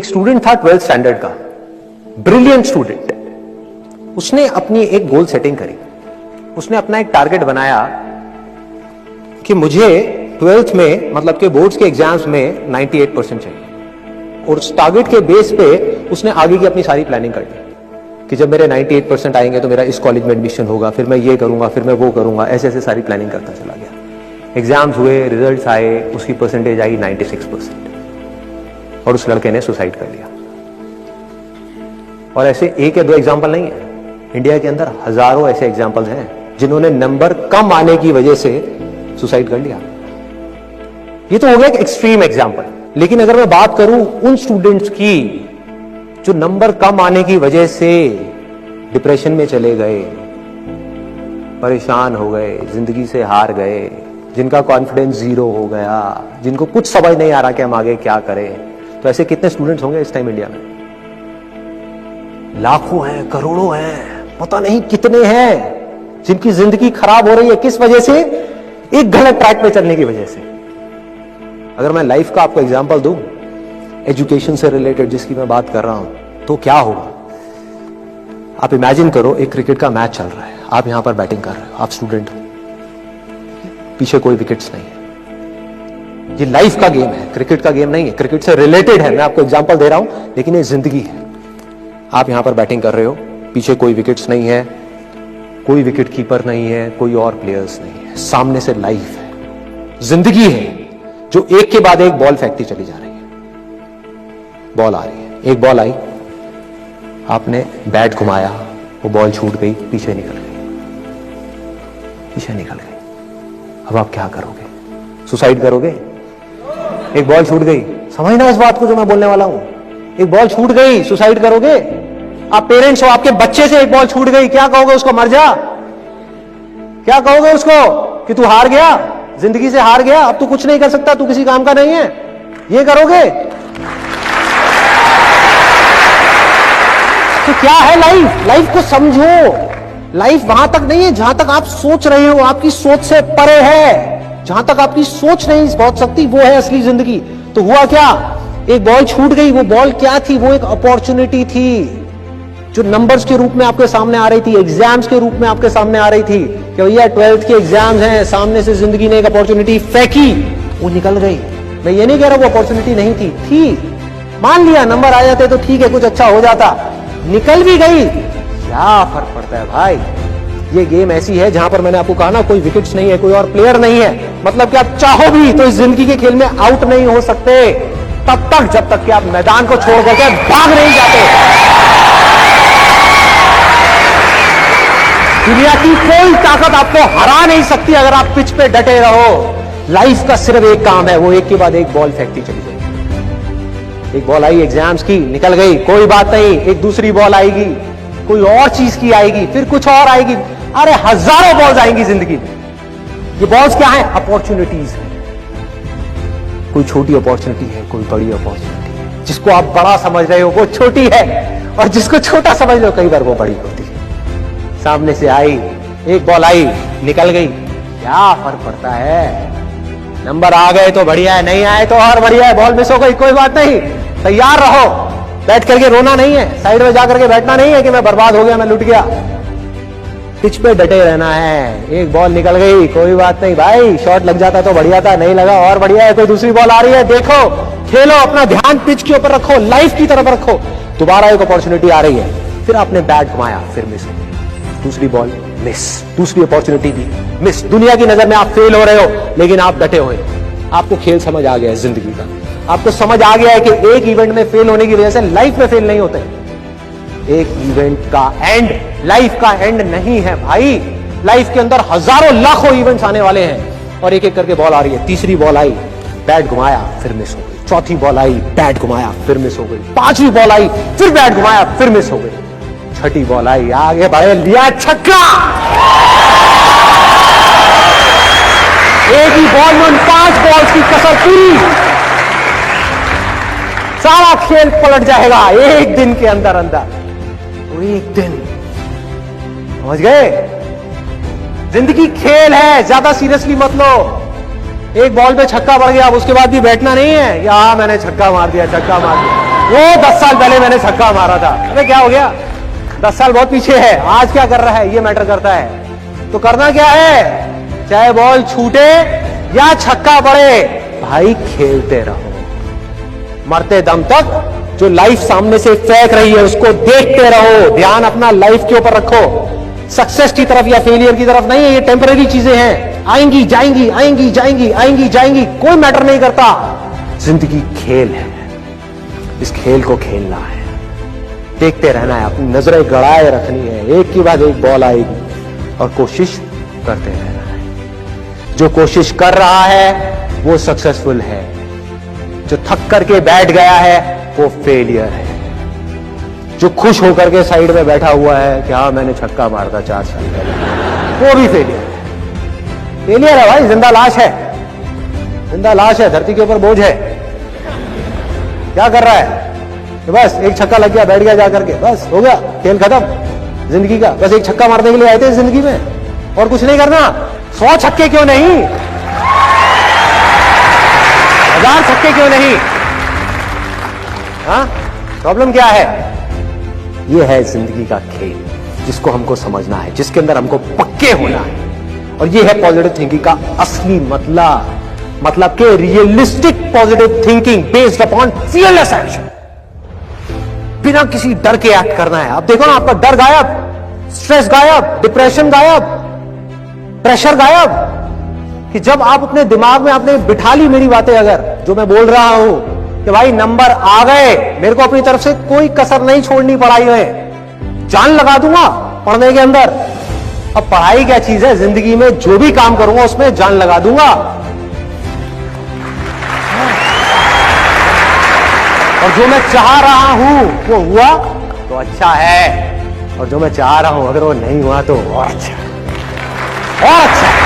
Student था 12th standard का, brilliant student. उसने अपनी एक गोल सेटिंग करी। उसने अपना एक टारगेट बनाया कि मुझे 12th में मतलब के बोर्ड्स के एग्जाम्स में 98% चाहिए, और उस टारगेट के बेस पे उसने आगे की अपनी सारी प्लानिंग कर दी कि जब मेरे 98% आएंगे तो मेरा इस कॉलेज में एडमिशन होगा, फिर मैं ये करूंगा, फिर मैं वो करूंगा, ऐसे ऐसे सारी प्लानिंग करता चला गया। एग्जाम्स हुए, रिजल्ट्स आए, उसकी परसेंटेज आई 96%, और उस लड़के ने सुसाइड कर लिया। और ऐसे एक या दो एग्जाम्पल नहीं है, इंडिया के अंदर हजारों ऐसे एग्जाम्पल्स हैं जिन्होंने नंबर कम आने की वजह से सुसाइड कर लिया। ये तो हो गया एक एक्सट्रीम एग्जाम्पल, लेकिन अगर मैं बात करूं उन स्टूडेंट्स की जो नंबर कम आने की वजह से डिप्रेशन में चले गए, परेशान हो गए, जिंदगी से हार गए, जिनका कॉन्फिडेंस जीरो हो गया, जिनको कुछ समझ नहीं आ रहा कि हम आगे क्या करें, तो ऐसे कितने स्टूडेंट्स होंगे इस टाइम इंडिया में? लाखों हैं, करोड़ों हैं, पता नहीं कितने हैं जिनकी जिंदगी खराब हो रही है। किस वजह से? एक गलत ट्रैक पे चलने की वजह से। अगर मैं लाइफ का आपको एग्जांपल दूं, एजुकेशन से रिलेटेड जिसकी मैं बात कर रहा हूं, तो क्या होगा? आप इमेजिन करो, एक क्रिकेट का मैच चल रहा है, आप यहां पर बैटिंग कर रहे हो, आप स्टूडेंट हो, पीछे कोई विकेट्स नहीं है। ये लाइफ का गेम है, क्रिकेट का गेम नहीं है, क्रिकेट से रिलेटेड है, मैं आपको एग्जांपल दे रहा हूं, लेकिन ये जिंदगी है। आप यहां पर बैटिंग कर रहे हो, पीछे कोई विकेट्स नहीं है, कोई विकेट कीपर नहीं है, कोई और प्लेयर्स नहीं है, सामने से लाइफ है, जिंदगी है, जो एक के बाद एक बॉल फेंकती चली जा रही है। बॉल आ रही है, एक बॉल आई, आपने बैट घुमाया, वो बॉल छूट गई, पीछे निकल गई, पीछे निकल गई। अब आप क्या करोगे? सुसाइड करोगे? एक बॉल छूट गई, समझना इस बात को जो मैं बोलने वाला हूं। एक बॉल छूट गई, सुसाइड करोगे? आप पेरेंट्स हो, आपके बच्चे से एक बॉल छूट गई, क्या कहोगे उसको? मर जा? क्या कहोगे उसको कि तू हार गया, जिंदगी से हार गया, अब तू कुछ नहीं कर सकता, तू किसी काम का नहीं है? ये करोगे? तो क्या है लाइफ? लाइफ को समझो। लाइफ वहां तक नहीं है जहां तक आप सोच रहे हो, आपकी सोच से परे है। जहां तक आपकी सोच नहीं पहुंच सकती, वो है असली जिंदगी। तो हुआ क्या? एक बॉल छूट गई। वो बॉल क्या थी? वो एक अपॉर्चुनिटी थी जो नंबर्स के रूप में आपके सामने आ रही थी, एग्जाम्स के रूप में आपके सामने आ रही थी कि भैया 12th के एग्जाम्स हैं, सामने से जिंदगी ने एक अपॉर्चुनिटी फेंकी, वो निकल गई। मैं ये नहीं कह रहा वो अपॉर्चुनिटी नहीं थी, मान लिया नंबर आ जाते तो ठीक है, कुछ अच्छा हो जाता, निकल भी गई, क्या फर्क पड़ता है भाई? ये गेम ऐसी है जहां पर मैंने आपको कहा ना, कोई विकेट्स नहीं है, कोई और प्लेयर नहीं है, मतलब कि आप चाहो भी तो इस जिंदगी के खेल में आउट नहीं हो सकते तब तक जब तक कि आप मैदान को छोड़ करके भाग नहीं जाते। दुनिया की कोई ताकत आपको हरा नहीं सकती अगर आप पिच पे डटे रहो। लाइफ का सिर्फ एक काम है, वो एक के बाद एक बॉल फेंकती चली जाएगी। एक बॉल आई एग्जाम्स की, निकल गई, कोई बात नहीं, एक दूसरी बॉल आएगी, कोई और चीज की आएगी, फिर कुछ और आएगी। अरे हजारों बॉल्स आएंगी जिंदगी में। ये बॉल्स क्या है? अपॉर्चुनिटीज है। कोई छोटी अपॉर्चुनिटी है, कोई बड़ी अपॉर्चुनिटी है। जिसको आप बड़ा समझ रहे हो वो छोटी है, और जिसको छोटा समझ रहे हो कई बार वो बड़ी होती है। सामने से आई, एक बॉल आई, निकल गई, क्या फर्क पड़ता है? नंबर आ गए तो बढ़िया है, नहीं आए तो और बढ़िया है, बॉल मिस हो गई, कोई बात नहीं, तैयार रहो। बैठ करके रोना नहीं है, साइड में जाकर के बैठना नहीं है कि मैं बर्बाद हो गया, मैं लुट गया। पिच पे डटे रहना है। एक बॉल निकल गई, कोई बात नहीं भाई, शॉट लग जाता तो बढ़िया था, नहीं लगा और बढ़िया है, कोई दूसरी बॉल आ रही है, देखो, खेलो, अपना ध्यान पिच के ऊपर रखो, लाइफ की तरफ रखो। दोबारा एक अपॉर्चुनिटी आ रही है, फिर आपने बैट घुमाया, फिर मिस हो गई, दूसरी बॉल मिस, दूसरी अपॉर्चुनिटी भी मिस। दुनिया की नजर में आप फेल हो रहे हो, लेकिन आप डटे हुए। आपको खेल समझ आ गया है जिंदगी का, आपको समझ आ गया है कि एक इवेंट में फेल होने की वजह से लाइफ में फेल नहीं होते। एक इवेंट का एंड लाइफ का एंड नहीं है भाई। लाइफ के अंदर हजारों लाखों इवेंट्स आने वाले हैं, और एक एक करके बॉल आ रही है। तीसरी बॉल आई, बैट घुमाया, फिर मिस हो गई। चौथी बॉल आई, बैट घुमाया, फिर मिस हो गई। पांचवी बॉल आई, फिर बैट घुमाया, फिर मिस हो गई। छठी बॉल आई, आगे बढ़े, लिया छक्का। एक ही बॉल में 5 बॉल्स की कसर पूरी, सारा खेल पलट जाएगा एक दिन के अंदर अंदर। एक दिन, समझ गए? जिंदगी खेल है, ज्यादा सीरियसली मत लो। एक बॉल पे छक्का पड़ गया, अब उसके बाद भी बैठना नहीं है, या मैंने छक्का मार दिया, छक्का मार दिया। वो 10 साल पहले मैंने छक्का मारा था, अरे क्या हो गया, 10 साल बहुत पीछे है, आज क्या कर रहा है ये मैटर करता है। तो करना क्या है, चाहे बॉल छूटे या छक्का पड़े, भाई खेलते रहो मरते दम तक। जो लाइफ सामने से फेंक रही है उसको देखते रहो, ध्यान अपना लाइफ के ऊपर रखो, सक्सेस की तरफ या फेलियर की तरफ नहीं है। ये टेम्पररी चीजें हैं, आएंगी जाएंगी, आएंगी जाएंगी, आएंगी जाएंगी, कोई मैटर नहीं करता। जिंदगी खेल है, इस खेल को खेलना है, देखते रहना है, अपनी नजरें गड़ाए रखनी है, एक के बाद एक बॉल आएगी और कोशिश करते रहना है। जो कोशिश कर रहा है वो सक्सेसफुल है, जो थक करके बैठ गया है वो फेलियर है। जो खुश होकर के साइड में बैठा हुआ है कि हाँ मैंने छक्का मारा था 4 साल पहले, वो भी फेलियर है। फेलियर है भाई, जिंदा लाश है, जिंदा लाश है, धरती के ऊपर बोझ है। क्या कर रहा है कि बस एक छक्का लग गया, बैठ गया जाकर के, बस हो गया, खेल खत्म जिंदगी का। बस एक छक्का मारने के लिए आए थे जिंदगी में, और कुछ नहीं करना। 100 छक्के क्यों नहीं, 1000 छक्के क्यों नहीं? हाँ, प्रॉब्लम क्या है? ये है जिंदगी का खेल, जिसको हमको समझना है, जिसके अंदर हमको पक्के होना है। और ये है पॉजिटिव थिंकिंग का असली मतलब कि realistic positive thinking based upon fearless action. बिना किसी डर के एक्ट करना है। अब देखो ना, आपका डर गायब, स्ट्रेस गायब, डिप्रेशन गायब, प्रेशर गायब। कि जब आप अपने दिमाग में आपने बिठा ली मेरी बातें, अगर जो मैं बोल रहा हूं कि भाई नंबर आ गए, मेरे को अपनी तरफ से कोई कसर नहीं छोड़नी पढ़ाई में, जान लगा दूंगा पढ़ने के अंदर। अब पढ़ाई क्या चीज है, जिंदगी में जो भी काम करूंगा उसमें जान लगा दूंगा। और जो मैं चाह रहा हूं वो हुआ तो अच्छा है, और जो मैं चाह रहा हूं अगर वो नहीं हुआ तो और अच्छा, और अच्छा।